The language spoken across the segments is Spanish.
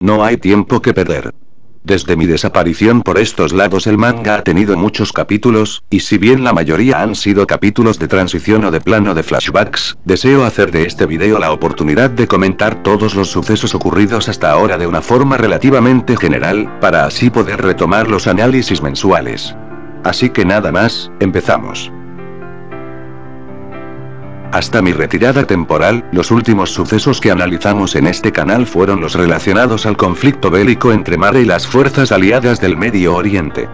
No hay tiempo que perder. Desde mi desaparición por estos lados el manga ha tenido muchos capítulos, y si bien la mayoría han sido capítulos de transición o de plano de flashbacks, deseo hacer de este video la oportunidad de comentar todos los sucesos ocurridos hasta ahora de una forma relativamente general, para así poder retomar los análisis mensuales. Así que nada más, empezamos. Hasta mi retirada temporal, los últimos sucesos que analizamos en este canal fueron los relacionados al conflicto bélico entre Mare y las fuerzas aliadas del Medio Oriente.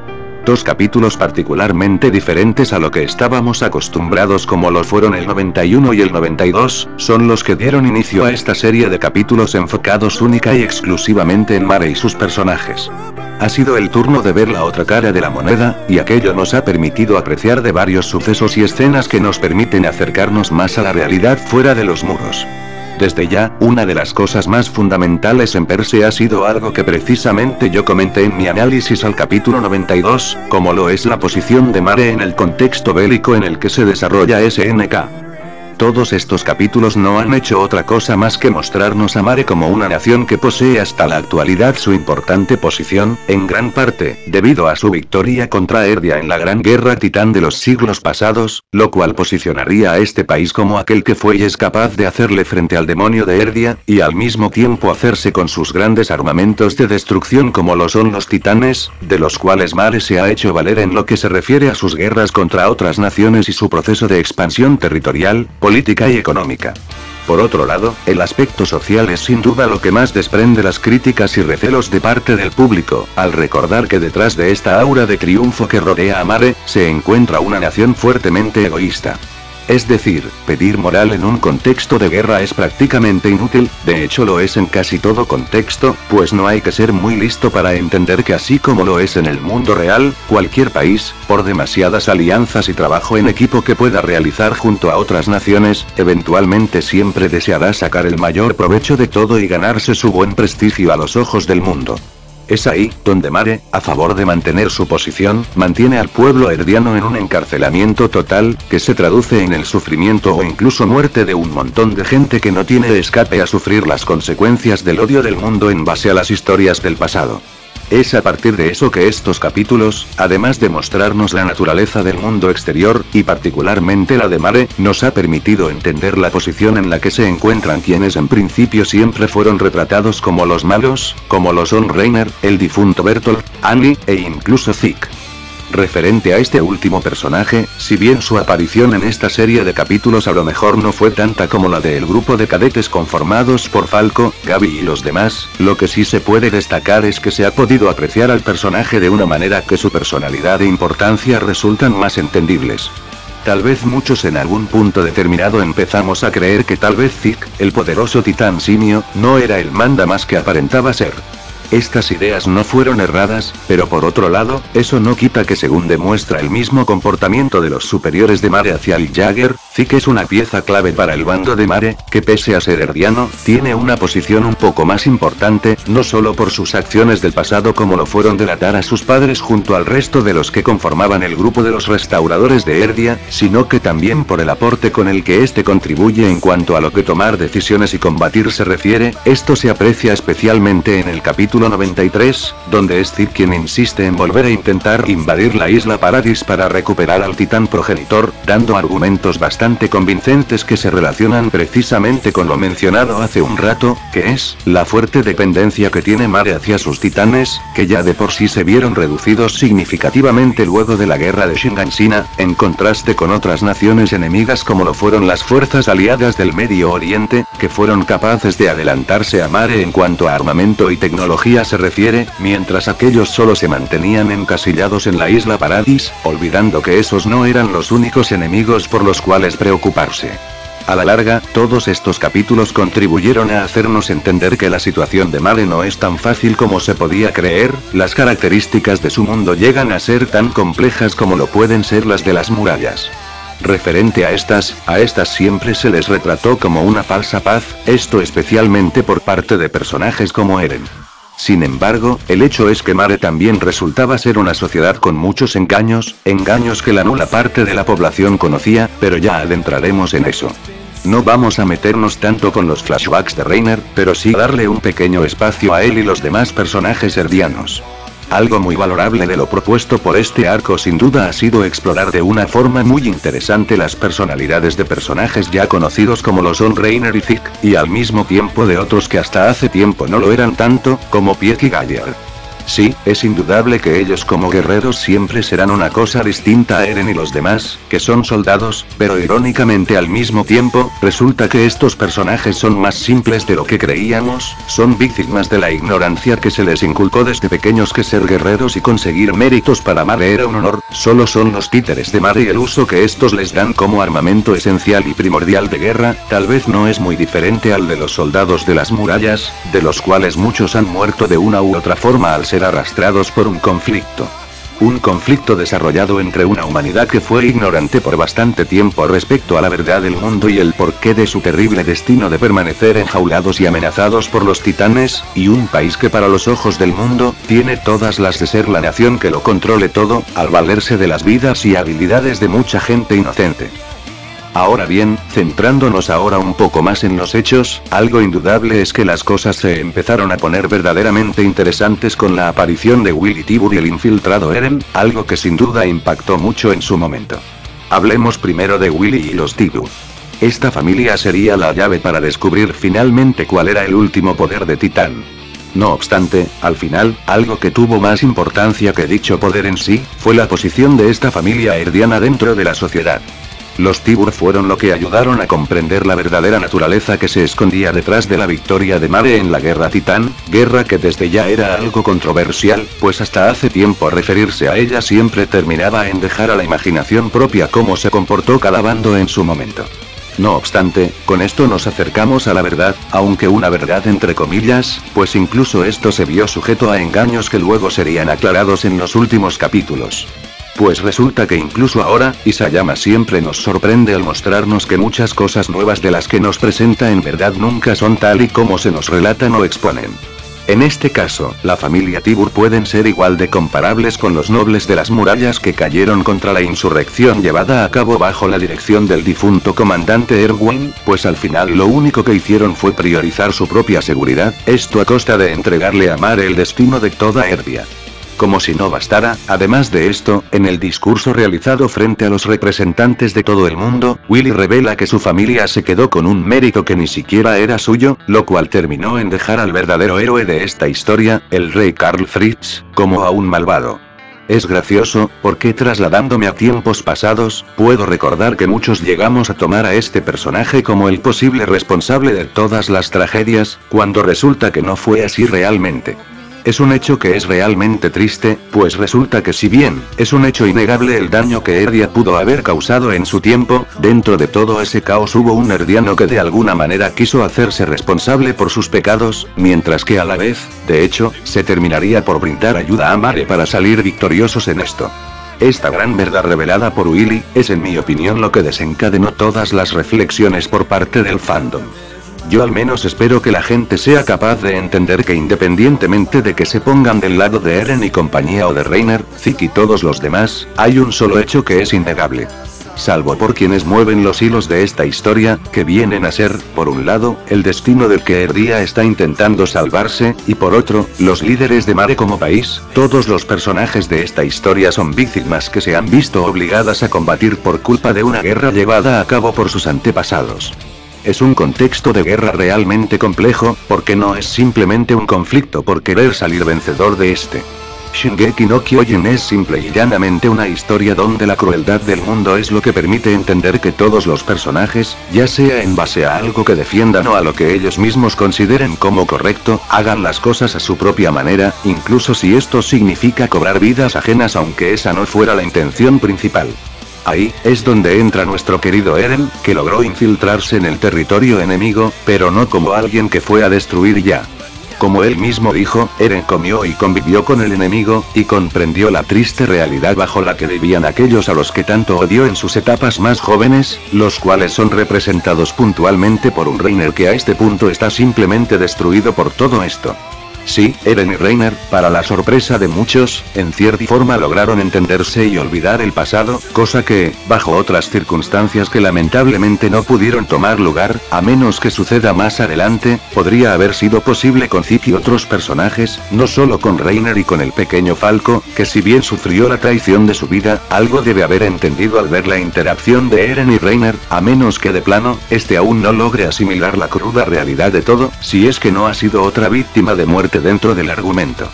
Dos capítulos particularmente diferentes a lo que estábamos acostumbrados como lo fueron el 91 y el 92, son los que dieron inicio a esta serie de capítulos enfocados única y exclusivamente en Mare y sus personajes. Ha sido el turno de ver la otra cara de la moneda, y aquello nos ha permitido apreciar de varios sucesos y escenas que nos permiten acercarnos más a la realidad fuera de los muros. Desde ya, una de las cosas más fundamentales en Perse ha sido algo que precisamente yo comenté en mi análisis al capítulo 92, como lo es la posición de Mare en el contexto bélico en el que se desarrolla SNK. Todos estos capítulos no han hecho otra cosa más que mostrarnos a Mare como una nación que posee hasta la actualidad su importante posición, en gran parte, debido a su victoria contra Erdia en la Gran Guerra Titán de los siglos pasados, lo cual posicionaría a este país como aquel que fue y es capaz de hacerle frente al demonio de Erdia, y al mismo tiempo hacerse con sus grandes armamentos de destrucción como lo son los titanes, de los cuales Mare se ha hecho valer en lo que se refiere a sus guerras contra otras naciones y su proceso de expansión territorial, política y económica. Por otro lado, el aspecto social es sin duda lo que más desprende las críticas y recelos de parte del público, al recordar que detrás de esta aura de triunfo que rodea a Mare, se encuentra una nación fuertemente egoísta. Es decir, pedir moral en un contexto de guerra es prácticamente inútil, de hecho lo es en casi todo contexto, pues no hay que ser muy listo para entender que así como lo es en el mundo real, cualquier país, por demasiadas alianzas y trabajo en equipo que pueda realizar junto a otras naciones, eventualmente siempre deseará sacar el mayor provecho de todo y ganarse su buen prestigio a los ojos del mundo. Es ahí, donde Mare, a favor de mantener su posición, mantiene al pueblo erdiano en un encarcelamiento total, que se traduce en el sufrimiento o incluso muerte de un montón de gente que no tiene escape a sufrir las consecuencias del odio del mundo en base a las historias del pasado. Es a partir de eso que estos capítulos, además de mostrarnos la naturaleza del mundo exterior, y particularmente la de Mare, nos ha permitido entender la posición en la que se encuentran quienes en principio siempre fueron retratados como los malos, como lo son Reiner, el difunto Bertolt, Annie, e incluso Zeke. Referente a este último personaje, si bien su aparición en esta serie de capítulos a lo mejor no fue tanta como la del grupo de cadetes conformados por Falco, Gaby y los demás, lo que sí se puede destacar es que se ha podido apreciar al personaje de una manera que su personalidad e importancia resultan más entendibles. Tal vez muchos en algún punto determinado empezamos a creer que tal vez Zeke, el poderoso titán simio, no era el mandamás que aparentaba ser. Estas ideas no fueron erradas, pero por otro lado, eso no quita que según demuestra el mismo comportamiento de los superiores de Mare hacia el Jagger, Zeke es una pieza clave para el bando de Mare, que pese a ser erdiano, tiene una posición un poco más importante, no solo por sus acciones del pasado como lo fueron delatar a sus padres junto al resto de los que conformaban el grupo de los restauradores de Erdia, sino que también por el aporte con el que este contribuye en cuanto a lo que tomar decisiones y combatir se refiere. Esto se aprecia especialmente en el capítulo 93, donde es Zeke quien insiste en volver a intentar invadir la isla Paradis para recuperar al titán progenitor, dando argumentos bastante convincentes que se relacionan precisamente con lo mencionado hace un rato, que es la fuerte dependencia que tiene Mare hacia sus titanes, que ya de por sí se vieron reducidos significativamente luego de la guerra de Shinganshina, en contraste con otras naciones enemigas como lo fueron las fuerzas aliadas del Medio Oriente, que fueron capaces de adelantarse a Mare en cuanto a armamento y tecnología se refiere, mientras aquellos solo se mantenían encasillados en la isla Paradis, olvidando que esos no eran los únicos enemigos por los cuales preocuparse. A la larga, todos estos capítulos contribuyeron a hacernos entender que la situación de Mare no es tan fácil como se podía creer, las características de su mundo llegan a ser tan complejas como lo pueden ser las de las murallas. Referente a estas siempre se les retrató como una falsa paz, esto especialmente por parte de personajes como Eren. Sin embargo, el hecho es que Mare también resultaba ser una sociedad con muchos engaños que la nula parte de la población conocía, pero ya adentraremos en eso. No vamos a meternos tanto con los flashbacks de Reiner, pero sí darle un pequeño espacio a él y los demás personajes erdianos. Algo muy valorable de lo propuesto por este arco sin duda ha sido explorar de una forma muy interesante las personalidades de personajes ya conocidos como lo son Reiner y Zeke, y al mismo tiempo de otros que hasta hace tiempo no lo eran tanto, como Pieck y Galliard. Sí, es indudable que ellos como guerreros siempre serán una cosa distinta a Eren y los demás, que son soldados, pero irónicamente al mismo tiempo, resulta que estos personajes son más simples de lo que creíamos, son víctimas de la ignorancia que se les inculcó desde pequeños que ser guerreros y conseguir méritos para Mare era un honor, solo son los títeres de Mare y el uso que estos les dan como armamento esencial y primordial de guerra, tal vez no es muy diferente al de los soldados de las murallas, de los cuales muchos han muerto de una u otra forma al ser arrastrados por un conflicto. Un conflicto desarrollado entre una humanidad que fue ignorante por bastante tiempo respecto a la verdad del mundo y el porqué de su terrible destino de permanecer enjaulados y amenazados por los titanes, y un país que para los ojos del mundo, tiene todas las de ser la nación que lo controle todo, al valerse de las vidas y habilidades de mucha gente inocente. Ahora bien, centrándonos ahora un poco más en los hechos, algo indudable es que las cosas se empezaron a poner verdaderamente interesantes con la aparición de Willy Tibur y el infiltrado Eren, algo que sin duda impactó mucho en su momento. Hablemos primero de Willy y los Tibur. Esta familia sería la llave para descubrir finalmente cuál era el último poder de Titán. No obstante, al final, algo que tuvo más importancia que dicho poder en sí, fue la posición de esta familia erdiana dentro de la sociedad. Los Tibur fueron lo que ayudaron a comprender la verdadera naturaleza que se escondía detrás de la victoria de Mare en la guerra titán, guerra que desde ya era algo controversial, pues hasta hace tiempo referirse a ella siempre terminaba en dejar a la imaginación propia cómo se comportó cada bando en su momento. No obstante, con esto nos acercamos a la verdad, aunque una verdad entre comillas, pues incluso esto se vio sujeto a engaños que luego serían aclarados en los últimos capítulos. Pues resulta que incluso ahora, Isayama siempre nos sorprende al mostrarnos que muchas cosas nuevas de las que nos presenta en verdad nunca son tal y como se nos relatan o exponen. En este caso, la familia Tibur pueden ser igual de comparables con los nobles de las murallas que cayeron contra la insurrección llevada a cabo bajo la dirección del difunto comandante Erwin, pues al final lo único que hicieron fue priorizar su propia seguridad, esto a costa de entregarle a Mare el destino de toda Erdia. Como si no bastara, además de esto, en el discurso realizado frente a los representantes de todo el mundo, Willy revela que su familia se quedó con un mérito que ni siquiera era suyo, lo cual terminó en dejar al verdadero héroe de esta historia, el rey Karl Fritz, como a un malvado. Es gracioso, porque trasladándome a tiempos pasados, puedo recordar que muchos llegamos a tomar a este personaje como el posible responsable de todas las tragedias, cuando resulta que no fue así realmente. Es un hecho que es realmente triste, pues resulta que si bien, es un hecho innegable el daño que Erdia pudo haber causado en su tiempo, dentro de todo ese caos hubo un erdiano que de alguna manera quiso hacerse responsable por sus pecados, mientras que a la vez, de hecho, se terminaría por brindar ayuda a Mare para salir victoriosos en esto. Esta gran verdad revelada por Willy, es en mi opinión lo que desencadenó todas las reflexiones por parte del fandom. Yo al menos espero que la gente sea capaz de entender que independientemente de que se pongan del lado de Eren y compañía o de Reiner, Zeke y todos los demás, hay un solo hecho que es innegable. Salvo por quienes mueven los hilos de esta historia, que vienen a ser, por un lado, el destino del que Erdia está intentando salvarse, y por otro, los líderes de Mare como país, todos los personajes de esta historia son víctimas que se han visto obligadas a combatir por culpa de una guerra llevada a cabo por sus antepasados. Es un contexto de guerra realmente complejo, porque no es simplemente un conflicto por querer salir vencedor de este. Shingeki no Kyojin es simple y llanamente una historia donde la crueldad del mundo es lo que permite entender que todos los personajes, ya sea en base a algo que defiendan o a lo que ellos mismos consideren como correcto, hagan las cosas a su propia manera, incluso si esto significa cobrar vidas ajenas aunque esa no fuera la intención principal. Ahí, es donde entra nuestro querido Eren, que logró infiltrarse en el territorio enemigo, pero no como alguien que fue a destruir ya. Como él mismo dijo, Eren comió y convivió con el enemigo, y comprendió la triste realidad bajo la que vivían aquellos a los que tanto odió en sus etapas más jóvenes, los cuales son representados puntualmente por un Reiner que a este punto está simplemente destruido por todo esto. Sí, Eren y Reiner, para la sorpresa de muchos, en cierta forma lograron entenderse y olvidar el pasado, cosa que, bajo otras circunstancias que lamentablemente no pudieron tomar lugar, a menos que suceda más adelante, podría haber sido posible con Zeke y otros personajes, no solo con Reiner y con el pequeño Falco, que si bien sufrió la traición de su vida, algo debe haber entendido al ver la interacción de Eren y Reiner, a menos que de plano, este aún no logre asimilar la cruda realidad de todo, si es que no ha sido otra víctima de muerte dentro del argumento.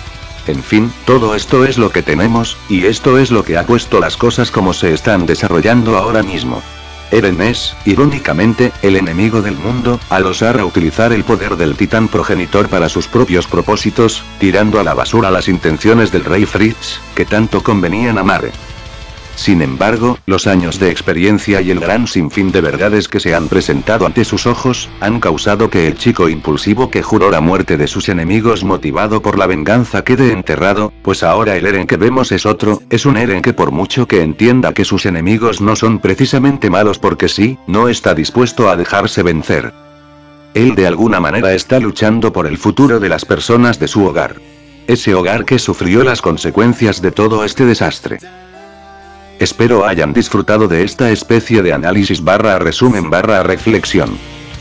En fin, todo esto es lo que tenemos, y esto es lo que ha puesto las cosas como se están desarrollando ahora mismo. Eren es, irónicamente, el enemigo del mundo, al osar a utilizar el poder del titán progenitor para sus propios propósitos, tirando a la basura las intenciones del rey Fritz, que tanto convenían a Mare. Sin embargo, los años de experiencia y el gran sinfín de verdades que se han presentado ante sus ojos, han causado que el chico impulsivo que juró la muerte de sus enemigos motivado por la venganza quede enterrado, pues ahora el Eren que vemos es otro, es un Eren que por mucho que entienda que sus enemigos no son precisamente malos porque sí, no está dispuesto a dejarse vencer. Él de alguna manera está luchando por el futuro de las personas de su hogar. Ese hogar que sufrió las consecuencias de todo este desastre. Espero hayan disfrutado de esta especie de análisis / resumen / reflexión.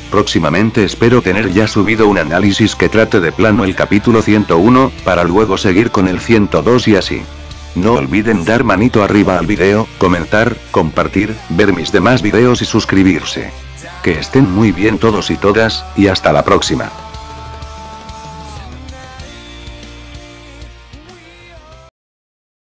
Próximamente espero tener ya subido un análisis que trate de plano el capítulo 101, para luego seguir con el 102 y así. No olviden dar manito arriba al video, comentar, compartir, ver mis demás videos y suscribirse. Que estén muy bien todos y todas, y hasta la próxima.